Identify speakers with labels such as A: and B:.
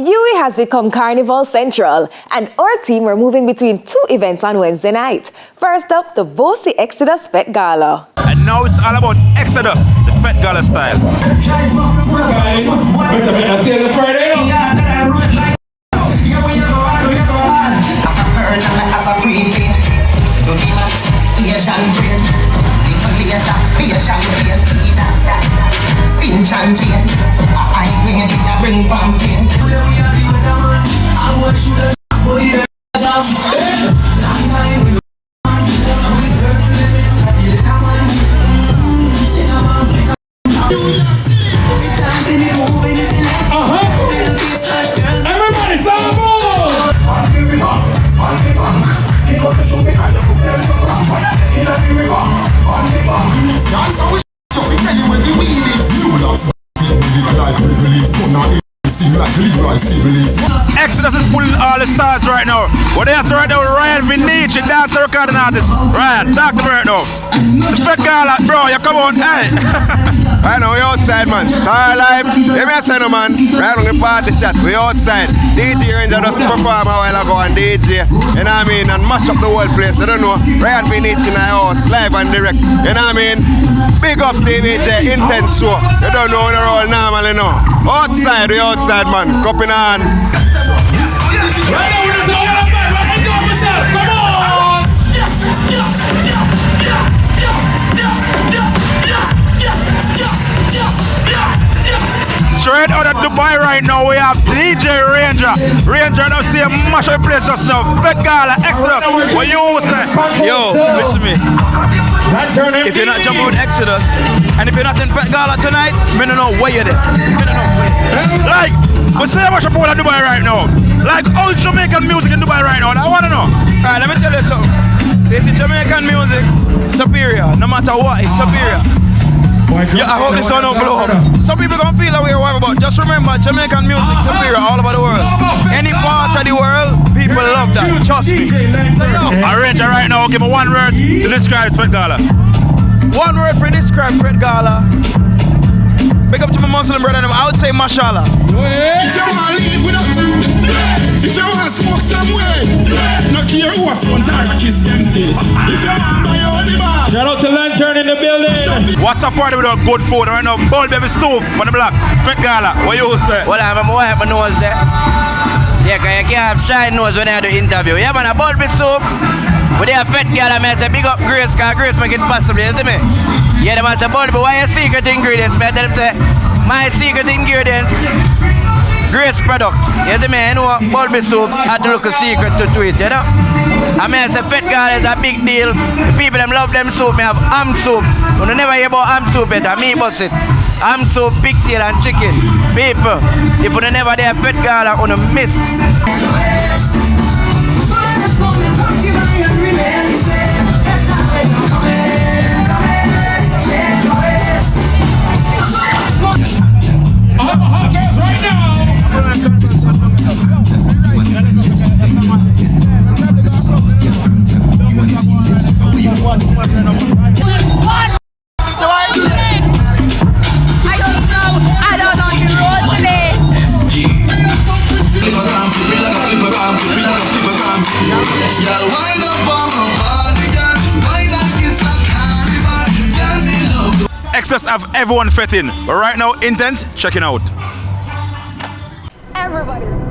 A: UE has become Carnival Central, and our team were moving between two events on Wednesday night. First up, the Bossy Exodus Fete Gala.
B: And now it's all about Exodus, the Fete Gala style.
C: Everybody, sample!
B: Exodus is pulling all the stars right now. What they have right now, Ryan Vinici, dancer recording artist. Ryan, talk to me right now. The Fete Gala, bro, you come on, hey.
D: Right now, we outside, man. Star Life, let me say no, man. Right on the party shot, we outside. DJ Ranger just perform a while ago on DJ, you know what I mean, and mash up the whole place. I don't know, Ryan Vinici in the house, live and direct, you know what I mean. Big up TVJ Intense Story. You don't know the role normally, no. Outside, we outside, man. Cup in hand.
C: Right now, we're all about it. Enjoy yourself. Come on!
B: Straight out of Dubai right now, we have DJ Ranger. Ranger now see a mash up place just now. Fete Gala, Exodus. What you say?
E: Yo, listen to me. If you're not jumping with Exodus, and if you're not in Fete Gala tonight, I don't know where you're there.
B: Like, we see how much up in Dubai right now. Like, how Jamaican music in Dubai right now? I want to know.
E: Alright, let me tell you something. See, if Jamaican music, superior. No matter what, it's superior. Yeah, I hope this one don't blow up. Some people gonna feel that way or whatever, but just remember, Jamaican music superior all over the world. Any part of the world, people love that. Trust me.
B: Ranger right now, give me one word to describe Fete Gala.
E: One word for describe Fete Gala. Big up to my Muslim brother, I would say mashallah.
F: If you want to live with us, if you want to smoke somewhere, no care who has ones are kiss them teeth. If you want to buy your only bar.
C: Shout out to Lantern in the building.
B: What's a party without good food right now? Bowl baby soup on the block. Fete Gala, what you say?
E: Well, I'm a wife, my nose there. Yeah, cause you can't have shy nose when I do interview. Yeah, man, a bowl with soup. But they have Fete Gala, man, say big up Grace, cause Grace make it possible, you see me? Yeah, the man say, but why your secret ingredients? I tell them, say, my secret ingredients, Grace products. You see me, you know, Bulby soup had to look a secret to it, you know? I mean, I say, Fete Gala is a big deal. The people them love them soup. Me have ham soup. You never hear about ham soup better. Me bust it. Ham soup, pigtail and chicken. People, if you never there Fete Gala, you miss.
B: Exodus have everyone fetting, but right now, Intense, checking out.
A: Everybody.